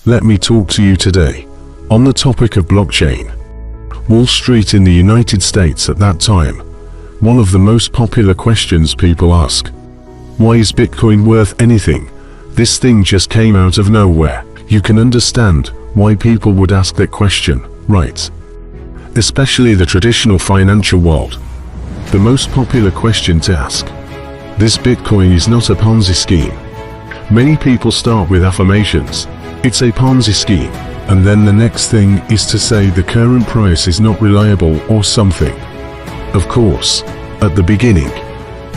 Let me talk to you today on the topic of blockchain. Wall Street in the United States at that time. One of the most popular questions people ask. Why is Bitcoin worth anything? This thing just came out of nowhere. You can understand why people would ask that question, right? Especially the traditional financial world. The most popular question to ask. This Bitcoin is not a Ponzi scheme. Many people start with affirmations. It's a Ponzi scheme. And then the next thing is to say the current price is not reliable or something. Of course, at the beginning,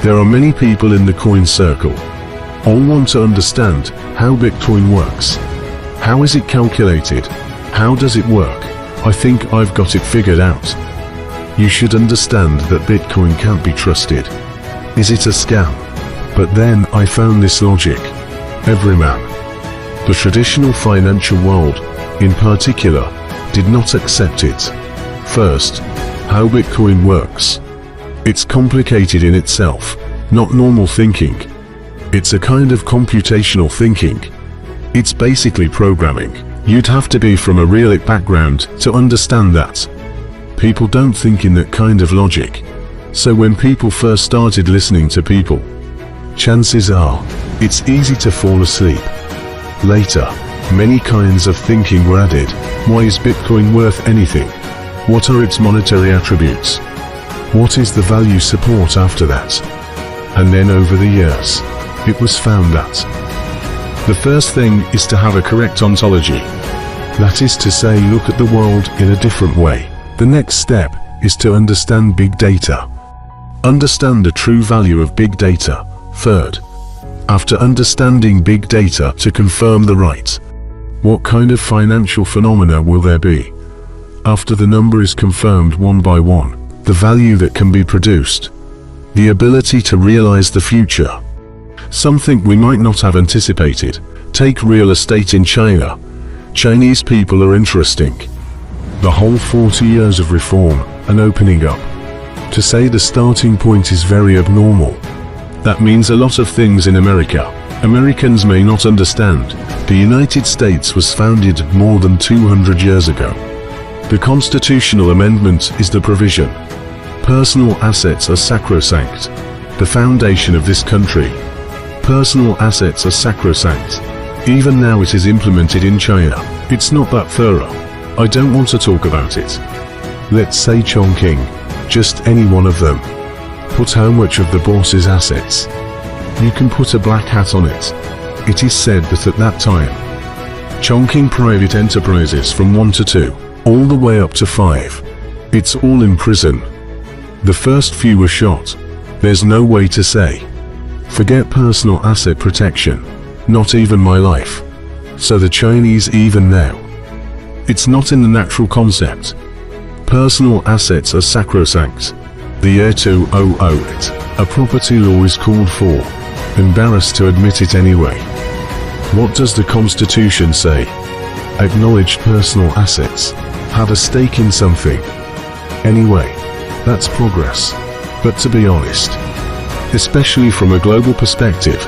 there are many people in the coin circle. All want to understand how Bitcoin works. How is it calculated? How does it work? I think I've got it figured out. You should understand that Bitcoin can't be trusted. Is it a scam? But then I found this logic. Every man. The traditional financial world, in particular, did not accept it. First, how Bitcoin works. It's complicated in itself, not normal thinking. It's a kind of computational thinking. It's basically programming. You'd have to be from a real background to understand that. People don't think in that kind of logic. So when people first started listening to people, chances are, it's easy to fall asleep. Later, many kinds of thinking were added. Why is Bitcoin worth anything? What are its monetary attributes? What is the value support after that? And then over the years, it was found that the first thing is to have a correct ontology. That is to say, look at the world in a different way. The next step is to understand big data. Understand the true value of big data. Third, after understanding big data, to confirm the right. What kind of financial phenomena will there be? After the number is confirmed one by one, the value that can be produced, the ability to realize the future. Something we might not have anticipated. Take real estate in China. Chinese people are interesting. The whole 40 years of reform and opening up. To say the starting point is very abnormal. That means a lot of things in America. Americans may not understand. The United States was founded more than 200 years ago. The constitutional amendment is the provision. Personal assets are sacrosanct. The foundation of this country. Personal assets are sacrosanct. Even now it is implemented in China. It's not that thorough. I don't want to talk about it. Let's say Chongqing. Just any one of them. Put how much of the boss's assets. You can put a black hat on it. It is said that at that time, Chongqing private enterprises from 1 to 2, all the way up to 5. It's all in prison. The first few were shot. There's no way to say. Forget personal asset protection. Not even my life. So the Chinese even now. It's not in the natural concept. Personal assets are sacrosanct. The year 2008, a property law is called for. Embarrassed to admit it anyway. What does the Constitution say? Acknowledged personal assets. Have a stake in something. Anyway, that's progress. But to be honest, especially from a global perspective,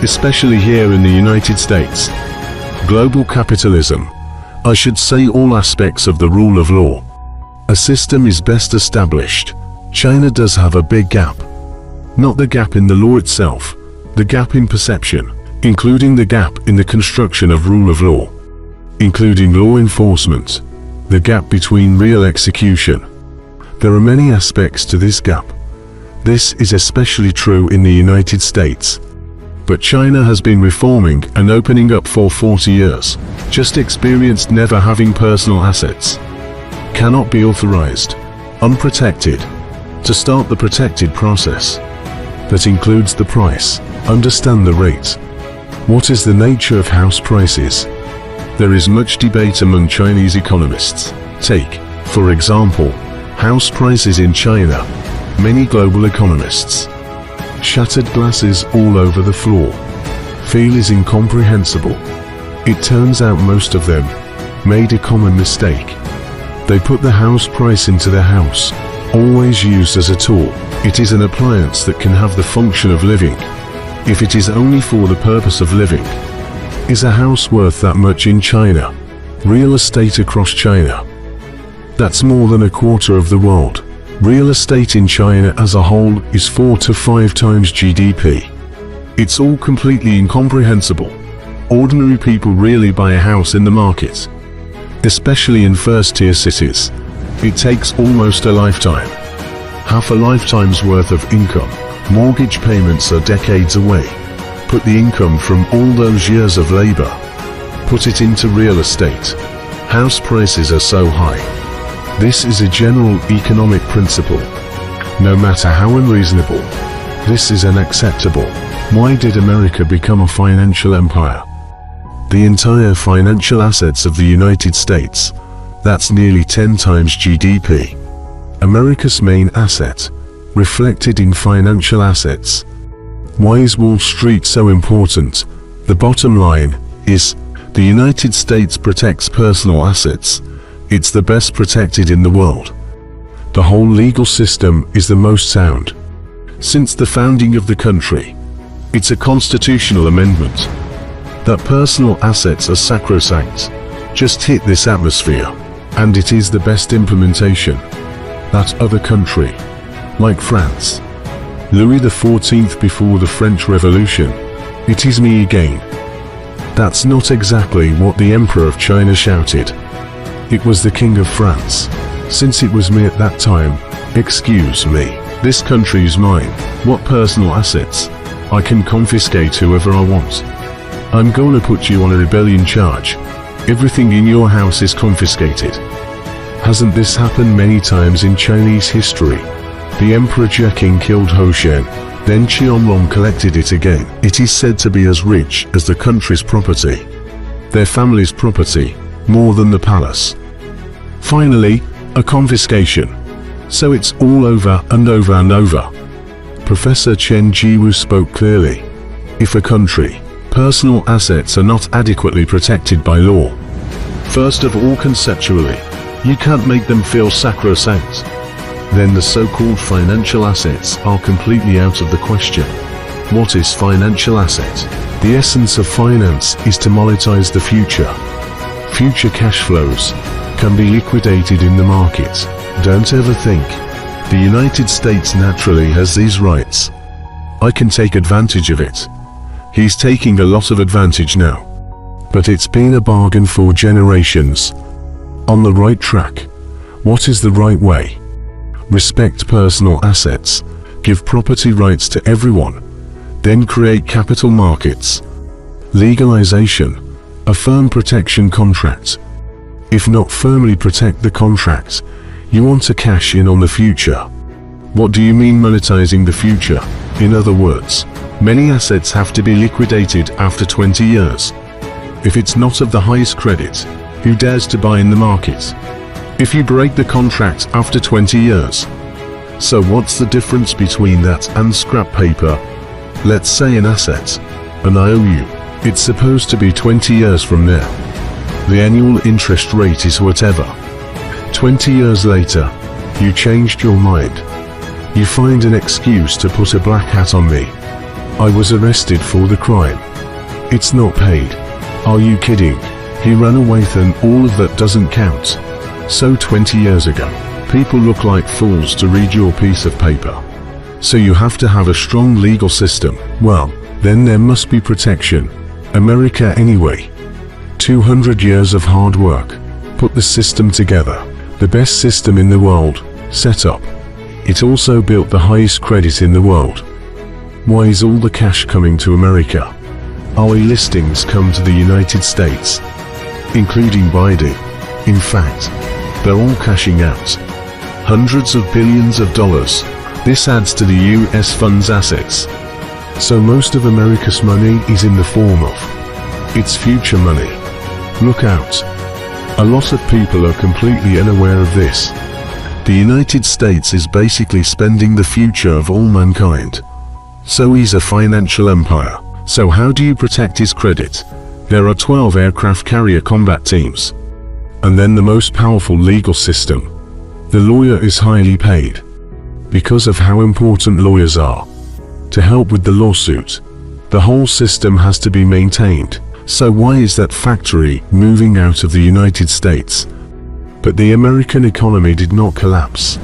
especially here in the United States, global capitalism, I should say all aspects of the rule of law, a system is best established. China does have a big gap. Not the gap in the law itself, the gap in perception, including the gap in the construction of rule of law, including law enforcement, the gap between real execution. There are many aspects to this gap. This is especially true in the United States. But China has been reforming and opening up for 40 years, just experienced never having personal assets. Cannot be authorized, unprotected, to start the protected process. That includes the price, understand the rate. What is the nature of house prices? There is much debate among Chinese economists. Take, for example, house prices in China. Many global economists. Shattered glasses all over the floor. Feel is incomprehensible. It turns out most of them made a common mistake. They put the house price into the house, always used as a tool. It is an appliance that can have the function of living. If it is only for the purpose of living, Is a house worth that much in China? Real estate across China. That's more than a quarter of the world. Real estate in China as a whole is 4 to 5 times GDP. It's all completely incomprehensible. Ordinary people really buy a house in the market. Especially in first-tier cities. It takes almost a lifetime. Half a lifetime's worth of income. Mortgage payments are decades away. Put the income from all those years of labor. Put it into real estate. House prices are so high. This is a general economic principle. No matter how unreasonable, this is unacceptable. Why did America become a financial empire? The entire financial assets of the United States, that's nearly 10 times GDP. America's main asset, reflected in financial assets. Why is Wall Street so important? The bottom line is, the United States protects personal assets. It's the best protected in the world. The whole legal system is the most sound. Since the founding of the country, it's a constitutional amendment that personal assets are sacrosanct. Just hit this atmosphere, and it is the best implementation. That other country, like France, Louis XIV before the French Revolution, it is me again. That's not exactly what the Emperor of China shouted. It was the King of France. Since it was me at that time, excuse me, this country is mine. What personal assets? I can confiscate whoever I want. I'm gonna put you on a rebellion charge. Everything in your house is confiscated. Hasn't this happened many times in Chinese history? The Emperor Jeqing killed Ho Shen, then Qianlong collected it again. It is said to be as rich as the country's property. Their family's property, more than the palace. Finally, a confiscation. So it's all over and over and over. Professor Chen Jiwu spoke clearly. If a country, personal assets are not adequately protected by law, first of all conceptually, you can't make them feel sacrosanct. Then the so-called financial assets are completely out of the question. What is financial asset? The essence of finance is to monetize the future. Future cash flows can be liquidated in the market. Don't ever think the United States naturally has these rights. I can take advantage of it. He's taking a lot of advantage now. But it's been a bargain for generations. On the right track. What is the right way? Respect personal assets. Give property rights to everyone. Then create capital markets. Legalization. A firm protection contract. If not firmly protect the contract, you want to cash in on the future. What do you mean monetizing the future? In other words, many assets have to be liquidated after 20 years. If it's not of the highest credit, who dares to buy in the market? If you break the contract after 20 years. So what's the difference between that and scrap paper? Let's say an asset, an IOU. It's supposed to be 20 years from now. The annual interest rate is whatever. 20 years later, you changed your mind. You find an excuse to put a black hat on me. I was arrested for the crime. It's not paid. Are you kidding? He ran away, then all of that doesn't count. So 20 years ago, people look like fools to read your piece of paper. So you have to have a strong legal system. Well, then there must be protection. America anyway. 200 years of hard work. Put the system together. The best system in the world. Set up. It also built the highest credit in the world. Why is all the cash coming to America? Our listings come to the United States, including Baidu. In fact, they're all cashing out. Hundreds of billions of dollars. This adds to the US fund's assets. So most of America's money is in the form of its future money. Look out. A lot of people are completely unaware of this. The United States is basically spending the future of all mankind. So he's a financial empire. So how do you protect his credit? There are 12 aircraft carrier combat teams. And then the most powerful legal system. The lawyer is highly paid. Because of how important lawyers are. To help with the lawsuit. The whole system has to be maintained. So why is that factory moving out of the United States? But the American economy did not collapse.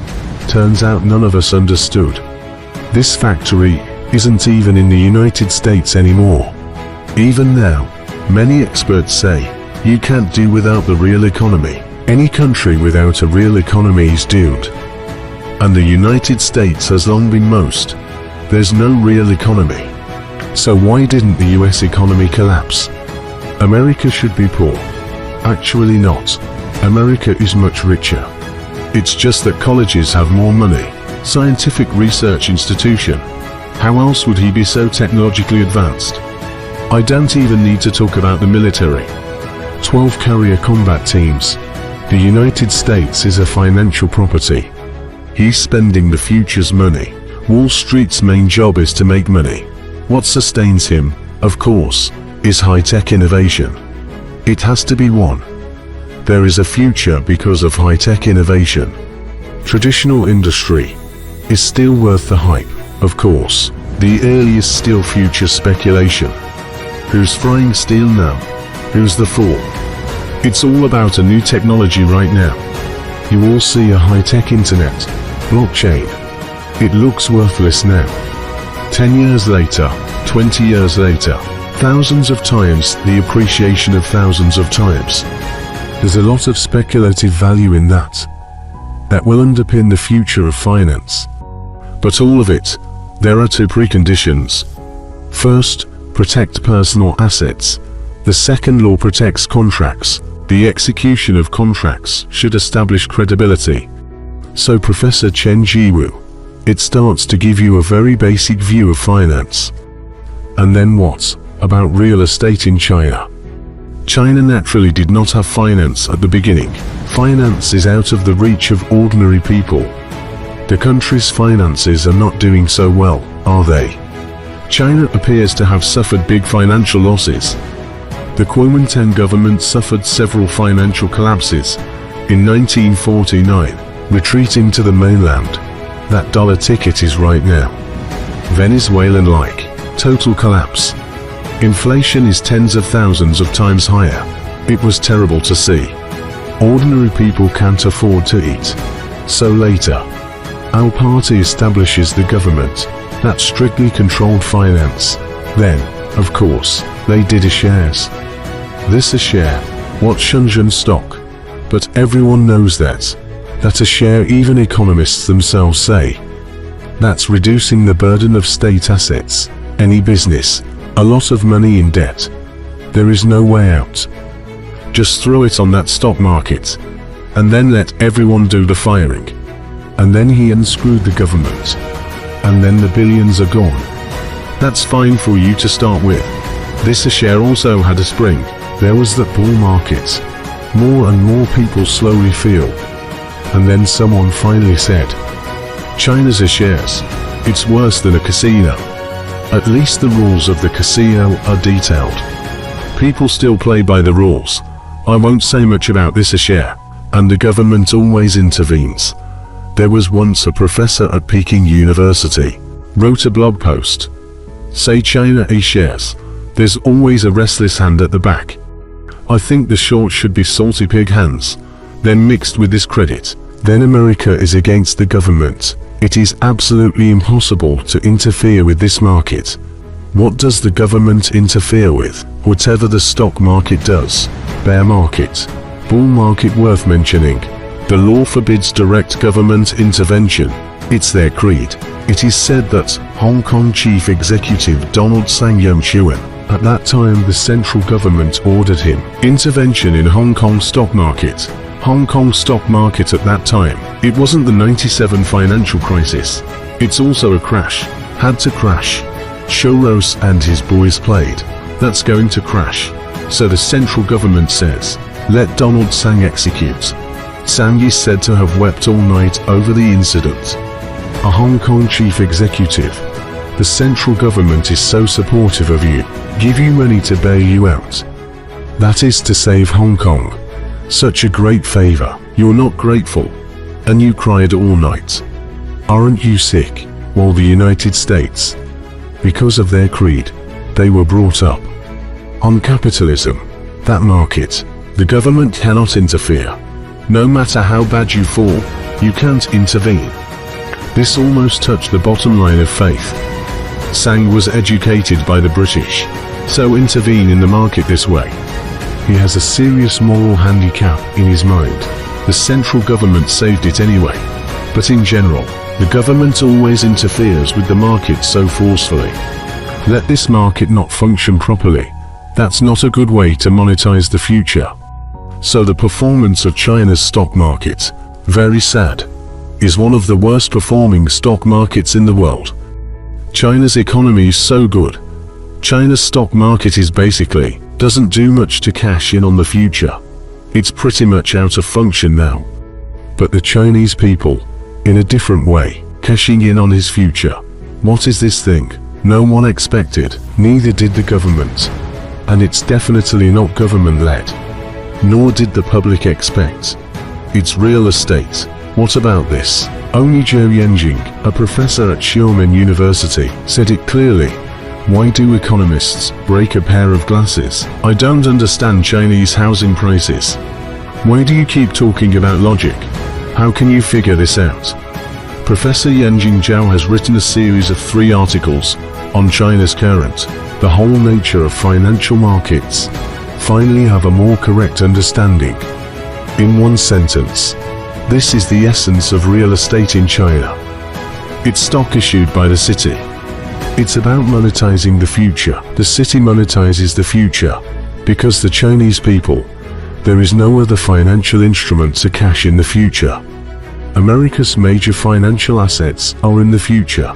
Turns out none of us understood. This factory isn't even in the United States anymore. Even now, many experts say, you can't do without the real economy. Any country without a real economy is doomed. And the United States has long been most. There's no real economy. So why didn't the US economy collapse? America should be poor. Actually not. America is much richer. It's just that colleges have more money. Scientific research institution. How else would he be so technologically advanced? I don't even need to talk about the military. 12 carrier combat teams. The United States is a financial property. He's spending the future's money. Wall Street's main job is to make money. What sustains him, of course, is high-tech innovation. It has to be one. There is a future because of high-tech innovation. Traditional industry is still worth the hype, of course. The earliest still future speculation. Who's frying steel now? Who's the fool? It's all about a new technology right now. You all see a high-tech internet, blockchain. It looks worthless now. 10 years later, 20 years later, thousands of times the appreciation of thousands of times. There's a lot of speculative value in that. That will underpin the future of finance. But all of it, there are two preconditions. First, protect personal assets. The second law protects contracts. The execution of contracts should establish credibility. So Professor Chen Jiwu, it starts to give you a very basic view of finance. And then what about real estate in China? China naturally did not have finance at the beginning. Finance is out of the reach of ordinary people. The country's finances are not doing so well, are they? China appears to have suffered big financial losses. The Kuomintang government suffered several financial collapses. In 1949, retreating to the mainland. That dollar ticket is right now. Venezuelan-like, total collapse. Inflation is tens of thousands of times higher. It was terrible to see. Ordinary people can't afford to eat. So later, our party establishes the government that strictly controlled finance. Then, of course, they did a shares. This a share, what Shenzhen stock. But everyone knows that a share, even economists themselves say. That's reducing the burden of state assets. Any business, a lot of money in debt. There is no way out. Just throw it on that stock market. And then let everyone do the firing. And then he unscrewed the government. And then the billions are gone. That's fine for you to start with. This a share also had a spring. There was that bull market. More and more people slowly feel. And then someone finally said, China's a shares. It's worse than a casino. At least the rules of the casino are detailed. People still play by the rules. I won't say much about this a share. And the government always intervenes. There was once a professor at Peking University, wrote a blog post. Say China a shares. There's always a restless hand at the back. I think the short should be salty pig hands. Then mixed with this credit. Then America is against the government. It is absolutely impossible to interfere with this market. What does the government interfere with? Whatever the stock market does. Bear market. Bull market worth mentioning. The law forbids direct government intervention. It's their creed. It is said that Hong Kong Chief Executive Donald Tsang Yum-Chuen, at that time the central government ordered him intervention in Hong Kong stock market. Hong Kong stock market at that time, it wasn't the 97 financial crisis. It's also a crash. Had to crash. Soros and his boys played. That's going to crash. So the central government says, let Donald Tsang execute. Tsang is said to have wept all night over the incident. A Hong Kong chief executive. The central government is so supportive of you, give you money to bail you out. That is to save Hong Kong. Such a great favor. You're not grateful. And you cried all night. Aren't you sick? While the United States, because of their creed, they were brought up On capitalism, that market, the government cannot interfere. No matter how bad you fall, you can't intervene. This almost touched the bottom line of faith. Sang was educated by the British, so intervene in the market this way. He has a serious moral handicap in his mind. The central government saved it anyway. But in general, the government always interferes with the market so forcefully. Let this market not function properly. That's not a good way to monetize the future. So the performance of China's stock market, very sad, is one of the worst performing stock markets in the world. China's economy is so good. China's stock market is basically doesn't do much to cash in on the future. It's pretty much out of function now. But the Chinese people, in a different way, cashing in on his future. What is this thing? No one expected, neither did the government. And it's definitely not government-led. Nor did the public expect. It's real estate. What about this? Only Zhou Yanjing, a professor at Xiamen University, said it clearly. Why do economists break a pair of glasses? I don't understand Chinese housing prices. Why do you keep talking about logic? How can you figure this out? Professor Yanjing Zhao has written a series of 3 articles on China's current, the whole nature of financial markets. Finally have a more correct understanding. In one sentence, this is the essence of real estate in China. It's stock issued by the city. It's about monetizing the future. The city monetizes the future. Because the Chinese people, there is no other financial instrument to cash in the future. America's major financial assets are in the future.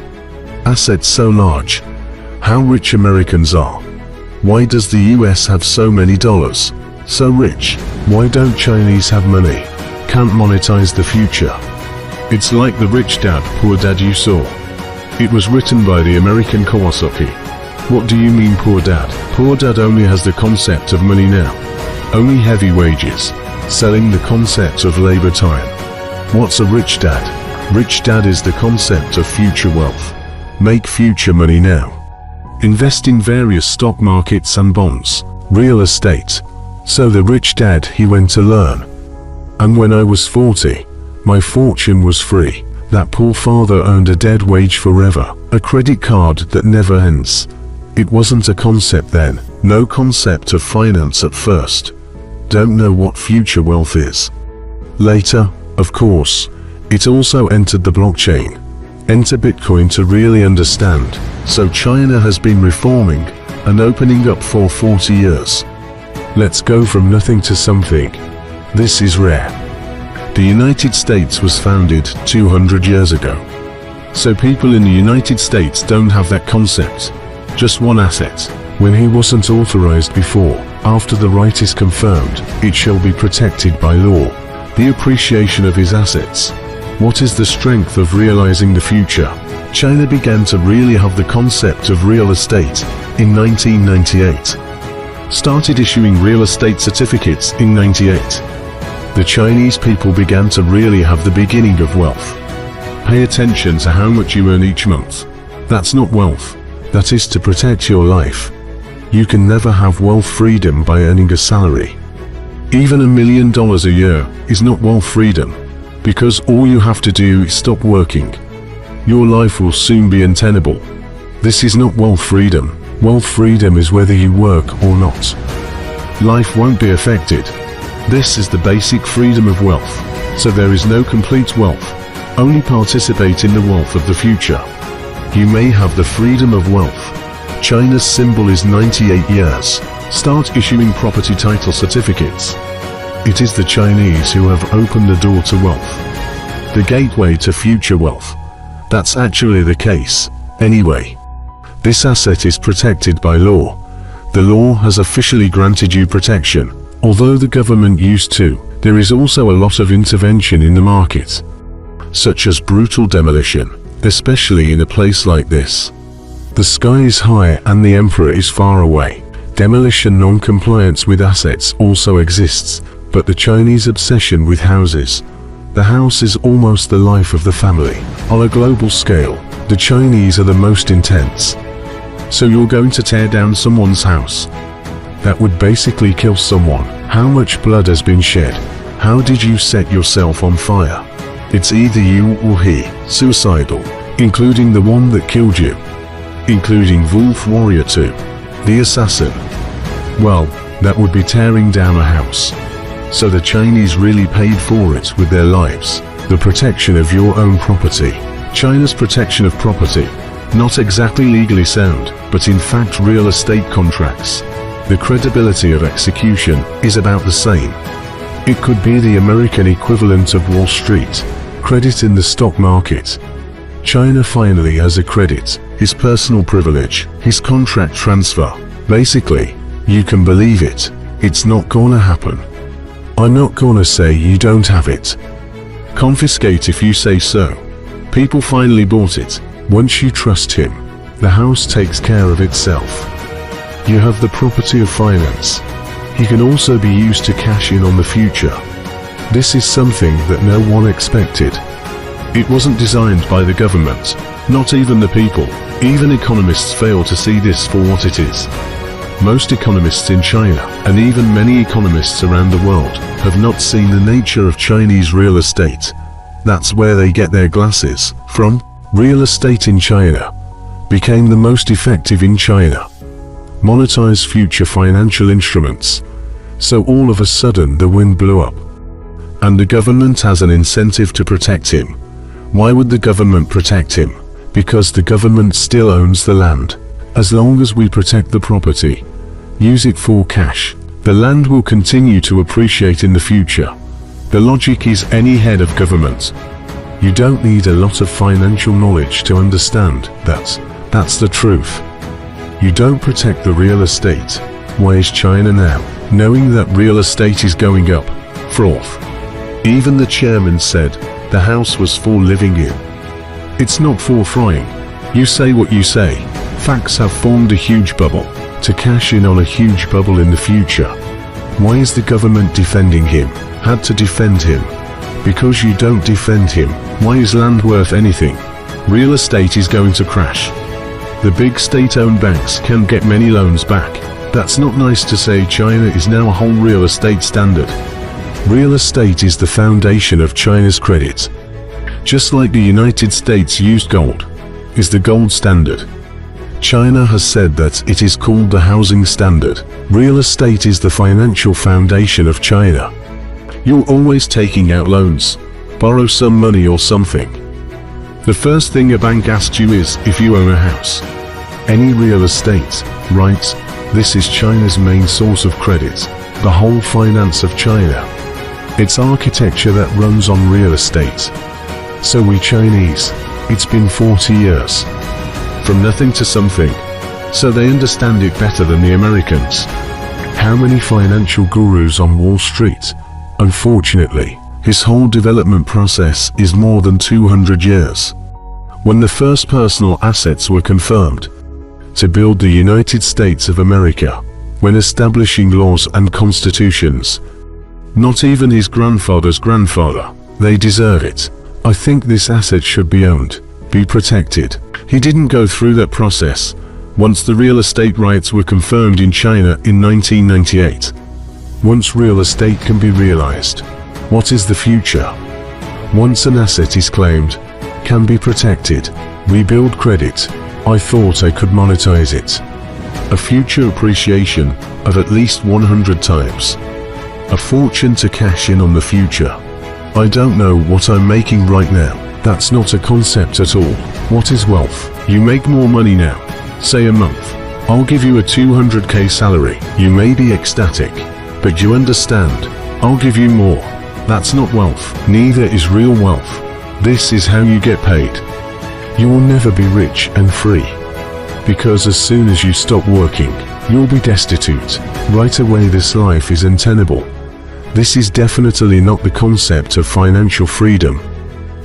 Assets so large. How rich Americans are. Why does the US have so many dollars? So rich. Why don't Chinese have money? Can't monetize the future. It's like the Rich Dad, Poor Dad you saw. It was written by the American Kawasaki. What do you mean poor dad? Poor dad only has the concept of money now. Only heavy wages. Selling the concept of labor time. What's a rich dad? Rich dad is the concept of future wealth. Make future money now. Invest in various stock markets and bonds, real estate. So the rich dad he went to learn. And when I was 40, my fortune was free. That poor father earned a dead wage forever, a credit card that never ends. It wasn't a concept then, no concept of finance at first. Don't know what future wealth is. Later, of course, it also entered the blockchain. Enter Bitcoin to really understand. So China has been reforming and opening up for 40 years. Let's go from nothing to something. This is rare. The United States was founded 200 years ago. So people in the United States don't have that concept. Just one asset. When he wasn't authorized before, after the right is confirmed, it shall be protected by law. The appreciation of his assets. What is the strength of realizing the future? China began to really have the concept of real estate in 1998. Started issuing real estate certificates in 98. The Chinese people began to really have the beginning of wealth. Pay attention to how much you earn each month. That's not wealth. That is to protect your life. You can never have wealth freedom by earning a salary. Even $1 million a year is not wealth freedom, because all you have to do is stop working. Your life will soon be untenable. This is not wealth freedom. Wealth freedom is whether you work or not. Life won't be affected. This is the basic freedom of wealth. So there is no complete wealth. Only participate in the wealth of the future. You may have the freedom of wealth. China's symbol is 98 years. Start issuing property title certificates. It is the Chinese who have opened the door to wealth. The gateway to future wealth. That's actually the case, anyway. This asset is protected by law. The law has officially granted you protection. Although the government used to, there is also a lot of intervention in the market, such as brutal demolition, especially in a place like this. The sky is high and the emperor is far away. Demolition non-compliance with assets also exists, but the Chinese obsession with houses. The house is almost the life of the family. On a global scale, the Chinese are the most intense. So you're going to tear down someone's house. That would basically kill someone. How much blood has been shed? How did you set yourself on fire? It's either you or he. Suicidal. Including the one that killed you. Including Wolf Warrior 2. The assassin. Well, that would be tearing down a house. So the Chinese really paid for it with their lives. The protection of your own property. China's protection of property. Not exactly legally sound, but in fact real estate contracts. The credibility of execution is about the same. It could be the American equivalent of Wall Street. Credit in the stock market. China finally has a credit, his personal privilege, his contract transfer. Basically, you can believe it. It's not gonna happen. I'm not gonna say you don't have it. Confiscate if you say so. People finally bought it. Once you trust him, the house takes care of itself. You have the property of finance. He can also be used to cash in on the future. This is something that no one expected. It wasn't designed by the government, not even the people. Even economists fail to see this for what it is. Most economists in China, and even many economists around the world, have not seen the nature of Chinese real estate. That's where they get their glasses from. Real estate in China became the most effective in China. Monetize future financial instruments. So all of a sudden the wind blew up. And the government has an incentive to protect him. Why would the government protect him? Because the government still owns the land. As long as we protect the property, use it for cash, the land will continue to appreciate in the future. The logic is any head of government. You don't need a lot of financial knowledge to understand that. That's the truth. You don't protect the real estate. Why is China now, knowing that real estate is going up, froth? Even the chairman said the house was for living in. It's not for frying. You say what you say. Facts have formed a huge bubble to cash in on a huge bubble in the future. Why is the government defending him? Had to defend him. Because you don't defend him. Why is land worth anything? Real estate is going to crash. The big state-owned banks can get many loans back. That's not nice to say. China is now a whole real estate standard. Real estate is the foundation of China's credit. Just like the United States used gold, is the gold standard. China has said that it is called the housing standard. Real estate is the financial foundation of China. You're always taking out loans. Borrow some money or something. The first thing a bank asks you is if you own a house. Any real estate, right? This is China's main source of credit. The whole finance of China. It's architecture that runs on real estate. So we Chinese, it's been 40 years. From nothing to something. So they understand it better than the Americans. How many financial gurus on Wall Street? Unfortunately, his whole development process is more than 200 years. When the first personal assets were confirmed, to build the United States of America, when establishing laws and constitutions, not even his grandfather's grandfather, they deserve it. I think this asset should be owned, be protected. He didn't go through that process. Once the real estate rights were confirmed in China in 1998. Once real estate can be realized, what is the future? Once an asset is claimed, can be protected, we build credit. I thought I could monetize it. A future appreciation of at least 100 times. A fortune to cash in on the future. I don't know what I'm making right now. That's not a concept at all. What is wealth? You make more money now. Say a month. I'll give you a 200k salary. You may be ecstatic. But you understand. I'll give you more. That's not wealth. Neither is real wealth. This is how you get paid. You will never be rich and free. Because as soon as you stop working, you'll be destitute. Right away this life is untenable. This is definitely not the concept of financial freedom.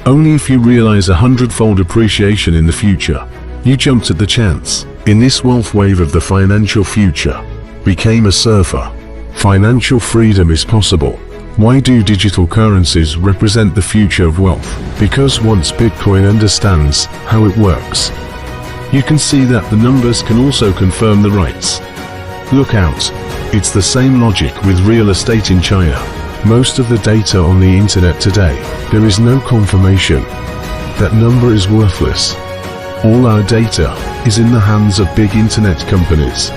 Only if you realize 100-fold appreciation in the future, you jumped at the chance. In this wealth wave of the financial future, became a surfer. Financial freedom is possible. Why do digital currencies represent the future of wealth? Because once Bitcoin understands how it works, you can see that the numbers can also confirm the rights. Look out. It's the same logic with real estate in China. Most of the data on the internet today, there is no confirmation. That number is worthless. All our data is in the hands of big internet companies.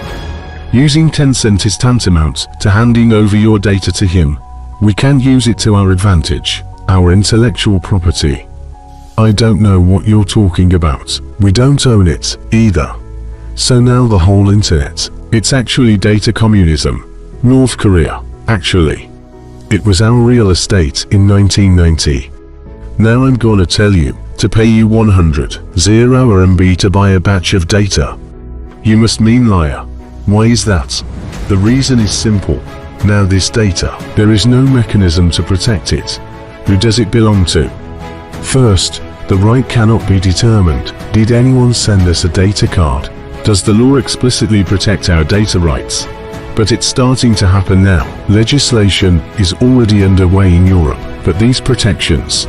Using Tencent is tantamount to handing over your data to him. We can use it to our advantage, our intellectual property. I don't know what you're talking about. We don't own it, either. So now the whole internet, it's actually data communism. North Korea, actually. It was our real estate in 1990. Now I'm gonna tell you, to pay you 100 RMB to buy a batch of data. You must mean liar. Why is that? The reason is simple. Now this data, there is no mechanism to protect it. Who does it belong to? First, the right cannot be determined. Did anyone send us a data card? Does the law explicitly protect our data rights? But it's starting to happen now. Legislation is already underway in Europe, but these protections.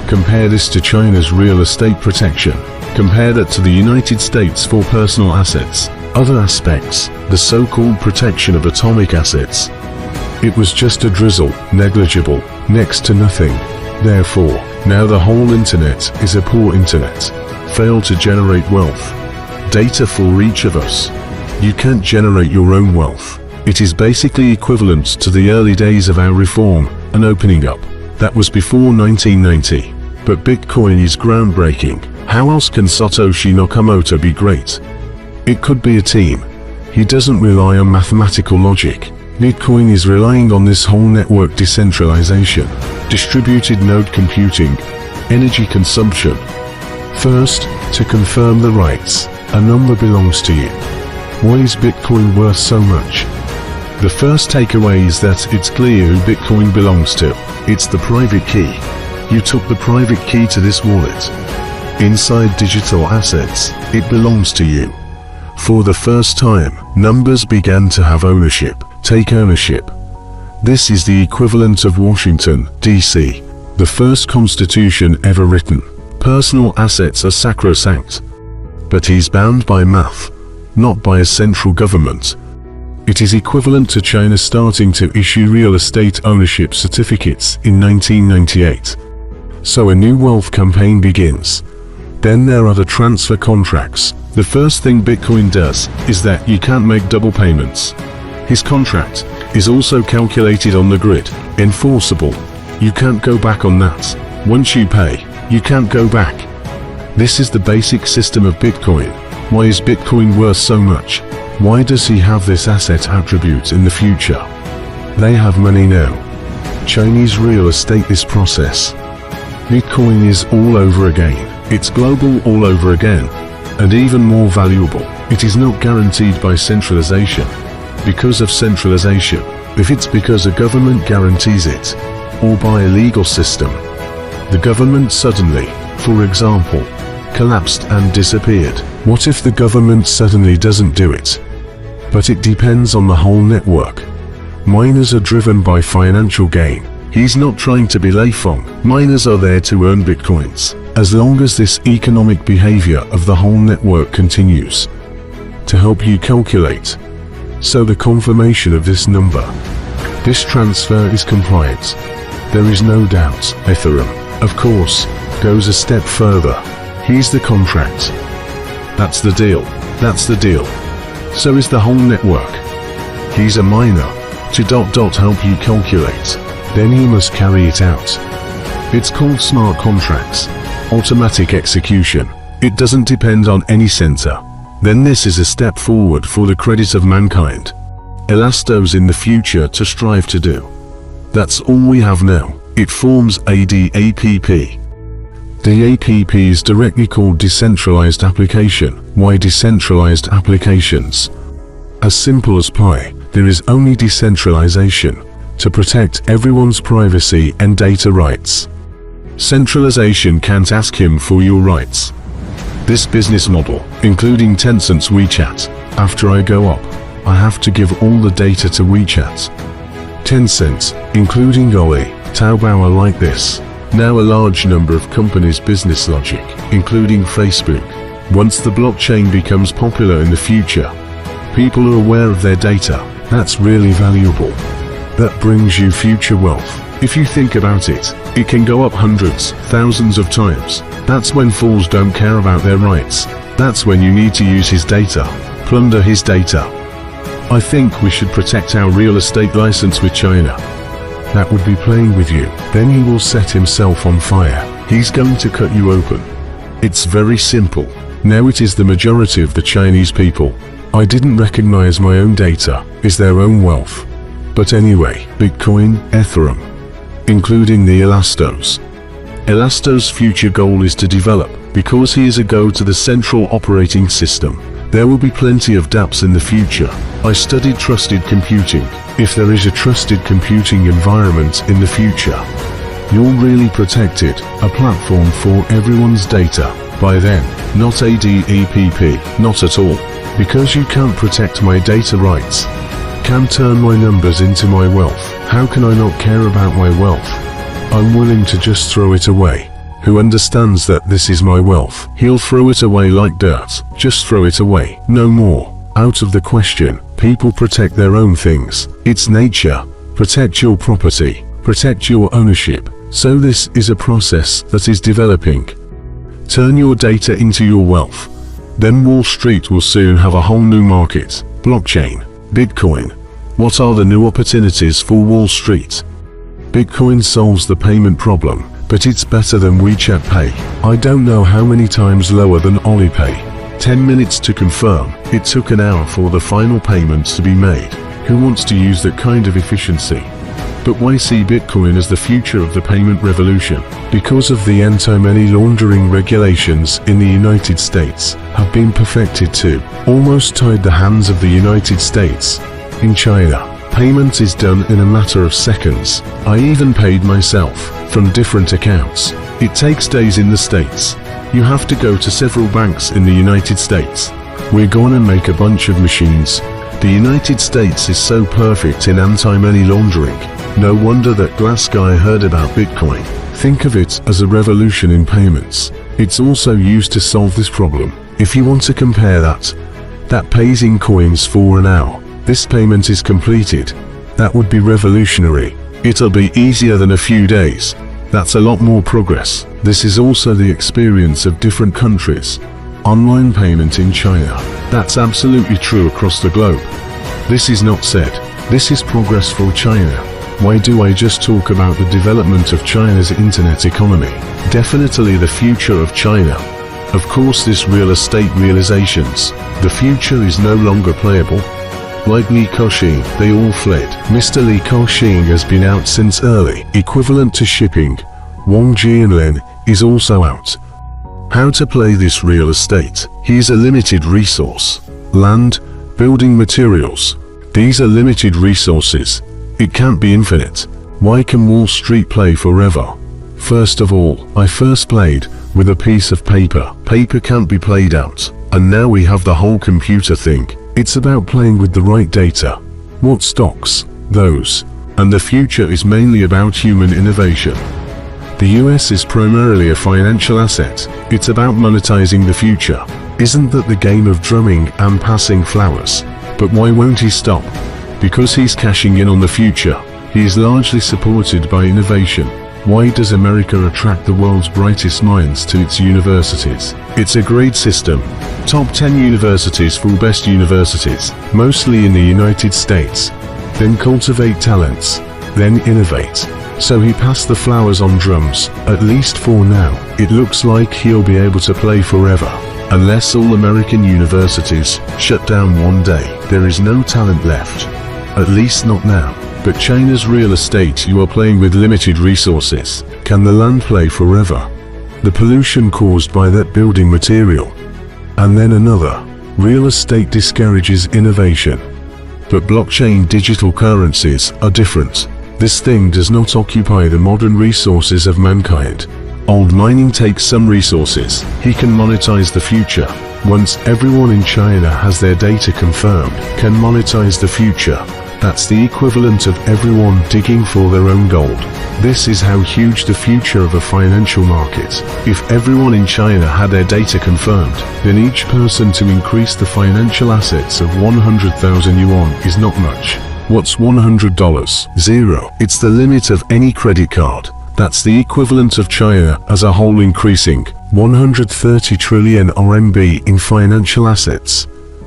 Compare this to China's real estate protection. Compare that to the United States for personal assets. Other aspects, the so-called protection of atomic assets. It was just a drizzle, negligible, next to nothing. Therefore, now the whole internet is a poor internet. Failed to generate wealth. Data for each of us. You can't generate your own wealth. It is basically equivalent to the early days of our reform and opening up. That was before 1990. But Bitcoin is groundbreaking. How else can Satoshi Nakamoto be great? It could be a team. He doesn't rely on mathematical logic. Bitcoin is relying on this whole network decentralization, distributed node computing, energy consumption. First, to confirm the rights, a number belongs to you. Why is Bitcoin worth so much? The first takeaway is that it's clear who Bitcoin belongs to. It's the private key. You took the private key to this wallet. Inside digital assets, it belongs to you. For the first time, numbers began to have ownership, take ownership. This is the equivalent of Washington, D.C., the first constitution ever written. Personal assets are sacrosanct. But he's bound by math, not by a central government. It is equivalent to China starting to issue real estate ownership certificates in 1998. So a new wealth campaign begins. Then there are the transfer contracts. The first thing Bitcoin does is that you can't make double payments. His contract is also calculated on the grid, enforceable. You can't go back on that. Once you pay, you can't go back. This is the basic system of Bitcoin. Why is Bitcoin worth so much? Why does he have this asset attribute in the future? They have money now. Chinese real estate this process. Bitcoin is all over again. It's global all over again. And even more valuable, it is not guaranteed by centralization. Because of centralization, if it's because a government guarantees it, or by a legal system. The government suddenly, for example, collapsed and disappeared. What if the government suddenly doesn't do it? But it depends on the whole network. Miners are driven by financial gain. He's not trying to be Leifeng. Miners are there to earn bitcoins. As long as this economic behavior of the whole network continues to help you calculate. So the confirmation of this number, this transfer is compliant. There is no doubt. Ethereum, of course, goes a step further. Here's the contract. That's the deal. That's the deal. So is the whole network. He's a miner to help you calculate. Then he must carry it out. It's called smart contracts. Automatic execution. It doesn't depend on any center. Then this is a step forward for the credit of mankind. Elastos in the future to strive to do. That's all we have now. It forms a DAPP. DAPP is directly called decentralized application. Why decentralized applications? As simple as pie, there is only decentralization to protect everyone's privacy and data rights. Centralization can't ask him for your rights. This business model, including Tencent's WeChat, after I go up, I have to give all the data to WeChat. Tencent, including Ali, Taobao are like this. Now a large number of companies' business logic, including Facebook. Once the blockchain becomes popular in the future, people are aware of their data. That's really valuable. That brings you future wealth. If you think about it, it can go up hundreds, thousands of times. That's when fools don't care about their rights. That's when you need to use his data, plunder his data. I think we should protect our real estate license with China. That would be playing with you. Then he will set himself on fire. He's going to cut you open. It's very simple. Now it is the majority of the Chinese people. I didn't recognize my own data is their own wealth. But anyway, Bitcoin, Ethereum, including the Elastos. Elasto's future goal is to develop, because he is a go to the central operating system. There will be plenty of dApps in the future. I studied trusted computing. If there is a trusted computing environment in the future, you're really protected, a platform for everyone's data. By then, not ADEPP, not at all, because you can't protect my data rights. Can turn my numbers into my wealth. How can I not care about my wealth? I'm willing to just throw it away. Who understands that this is my wealth? He'll throw it away like dirt. Just throw it away. No more. Out of the question. People protect their own things. It's nature. Protect your property. Protect your ownership. So this is a process that is developing. Turn your data into your wealth. Then Wall Street will soon have a whole new market. Blockchain. Bitcoin. What are the new opportunities for Wall Street? Bitcoin solves the payment problem, but it's better than WeChat Pay. I don't know how many times lower than Alipay. 10 minutes to confirm. It took an hour for the final payments to be made. Who wants to use that kind of efficiency? But why see Bitcoin as the future of the payment revolution? Because of the anti-money laundering regulations in the United States have been perfected to almost tied the hands of the United States. In China, payment is done in a matter of seconds. I even paid myself from different accounts. It takes days in the States. You have to go to several banks in the United States. We're gonna make a bunch of machines. The United States is so perfect in anti-money laundering. No wonder that Glass Guy heard about Bitcoin. Think of it as a revolution in payments. It's also used to solve this problem. If you want to compare that pays in coins for an hour. This payment is completed. That would be revolutionary. It'll be easier than a few days. That's a lot more progress. This is also the experience of different countries. Online payment in China. That's absolutely true across the globe. This is not said. This is progress for China. Why do I just talk about the development of China's internet economy? Definitely the future of China. Of course, this real estate realizations. The future is no longer playable. Like Li Ka-shing, they all fled. Mr. Li Ka-shing has been out since early, equivalent to shipping. Wang Jianlin is also out. How to play this real estate? He is a limited resource. Land, building materials. These are limited resources. It can't be infinite. Why can Wall Street play forever? First of all, I first played with a piece of paper. Paper can't be played out. And now we have the whole computer thing. It's about playing with the right data. What stocks? Those. And the future is mainly about human innovation. The US is primarily a financial asset. It's about monetizing the future. Isn't that the game of drumming and passing flowers? But why won't he stop? Because he's cashing in on the future. He is largely supported by innovation. Why does America attract the world's brightest minds to its universities? It's a grade system. Top 10 universities for best universities, mostly in the United States. Then cultivate talents. Then innovate. So he passed the flowers on drums, at least for now. It looks like he'll be able to play forever. Unless all American universities shut down one day, there is no talent left. At least not now. But China's real estate, you are playing with limited resources. Can the land play forever? The pollution caused by that building material. And then another. Real estate discourages innovation. But blockchain digital currencies are different. This thing does not occupy the modern resources of mankind. Old mining takes some resources. He can monetize the future. Once everyone in China has their data confirmed, can monetize the future. That's the equivalent of everyone digging for their own gold. This is how huge the future of a financial market. If everyone in China had their data confirmed, then each person to increase the financial assets of 100,000 yuan is not much. What's $100? Zero. It's the limit of any credit card. That's the equivalent of China as a whole increasing 130 trillion RMB in financial assets.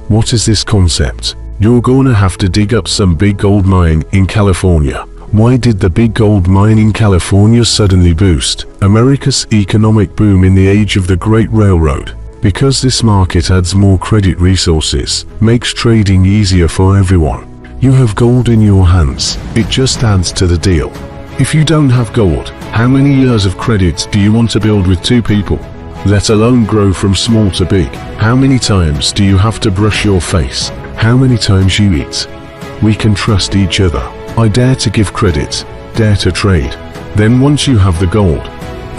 What is this concept? You're gonna have to dig up some big gold mine in California. Why did the big gold mine in California suddenly boost America's economic boom in the age of the Great Railroad? Because this market adds more credit resources, makes trading easier for everyone. You have gold in your hands, it just adds to the deal. If you don't have gold, how many years of credit do you want to build with two people? Let alone grow from small to big. How many times do you have to brush your face? How many times you eat? We can trust each other. I dare to give credit, dare to trade. Then once you have the gold,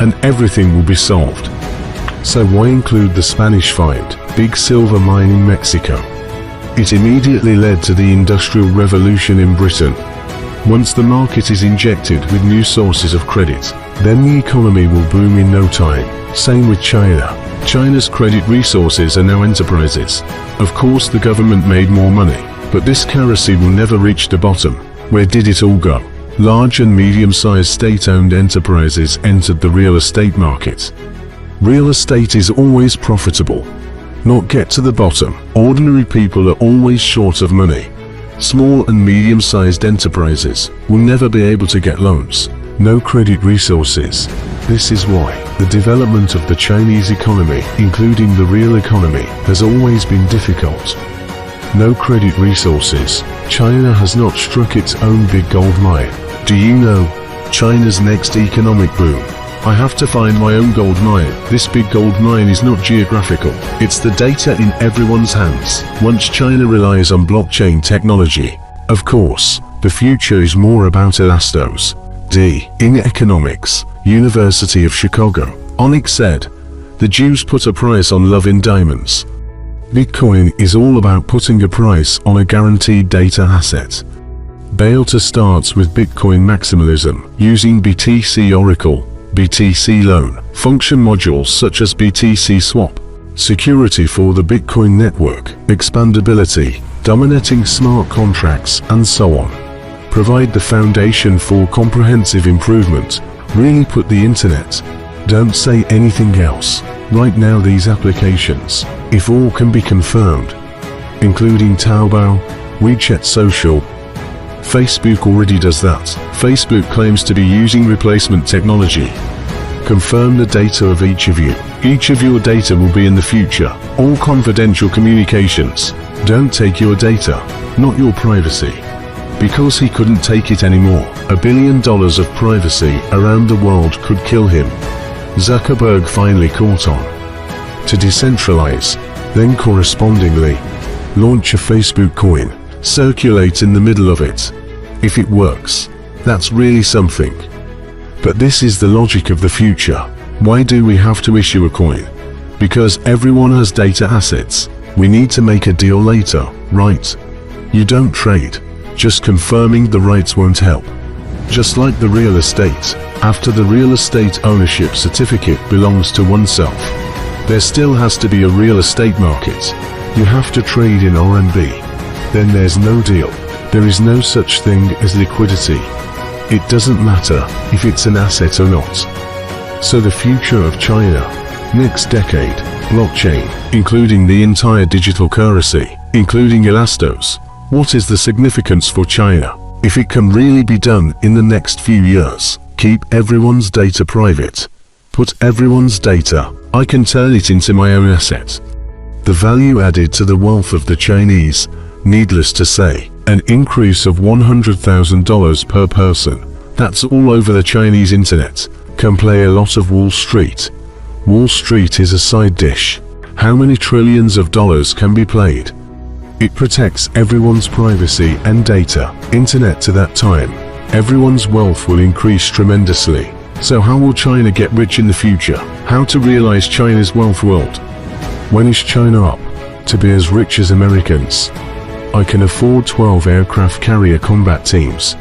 and everything will be solved. So why include the Spanish find, big silver mine in Mexico? It immediately led to the Industrial Revolution in Britain. Once the market is injected with new sources of credit, then the economy will boom in no time. Same with China. China's credit resources are now enterprises. Of course the government made more money, but this currency will never reach the bottom. Where did it all go? Large and medium-sized state-owned enterprises entered the real estate market. Real estate is always profitable. Not get to the bottom. Ordinary people are always short of money. Small and medium-sized enterprises will never be able to get loans. No credit resources. This is why the development of the Chinese economy, including the real economy, has always been difficult. No credit resources. China has not struck its own big gold mine. Do you know China's next economic boom? I have to find my own gold mine. This big gold mine is not geographical. It's the data in everyone's hands. Once China relies on blockchain technology, of course, the future is more about elastos. D. In economics, University of Chicago. Onyx said, the Jews put a price on love in diamonds. Bitcoin is all about putting a price on a guaranteed data asset. Balta starts with Bitcoin maximalism, using BTC Oracle, BTC Loan, function modules such as BTC Swap, security for the Bitcoin network, expandability, dominating smart contracts, and so on. Provide the foundation for comprehensive improvement. Really put the internet. Don't say anything else. Right now these applications, if all can be confirmed, including Taobao, WeChat Social, Facebook already does that. Facebook claims to be using replacement technology. Confirm the data of each of you. Each of your data will be in the future. All confidential communications. Don't take your data, not your privacy. Because he couldn't take it anymore. $1 billion of privacy around the world could kill him. Zuckerberg finally caught on. To decentralize, then correspondingly, launch a Facebook coin, circulate in the middle of it. If it works, that's really something. But this is the logic of the future. Why do we have to issue a coin? Because everyone has data assets. We need to make a deal later, right? You don't trade. Just confirming the rights won't help. Just like the real estate, after the real estate ownership certificate belongs to oneself, there still has to be a real estate market. You have to trade in RMB. Then there's no deal. There is no such thing as liquidity. It doesn't matter if it's an asset or not. So the future of China, next decade, blockchain, including the entire digital currency, including elastos. What is the significance for China? If it can really be done in the next few years, keep everyone's data private. Put everyone's data, I can turn it into my own asset. The value added to the wealth of the Chinese, needless to say, an increase of $100,000 per person. That's all over the Chinese internet. Can play a lot of Wall Street. Wall Street is a side dish. How many trillions of dollars can be played? It protects everyone's privacy and data. Internet to that time. Everyone's wealth will increase tremendously. So how will China get rich in the future? How to realize China's wealth world? When is China up to be as rich as Americans? I can afford 12 aircraft carrier combat teams.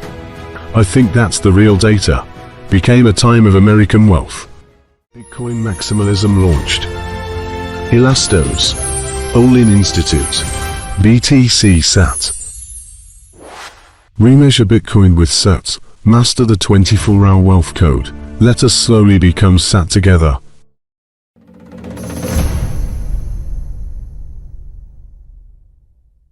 I think that's the real data. Became a time of American wealth. Bitcoin maximalism launched. Elastos. Olin Institute. BTC SAT. Remeasure Bitcoin with SAT. Master the 24-hour wealth code. Let us slowly become SAT together.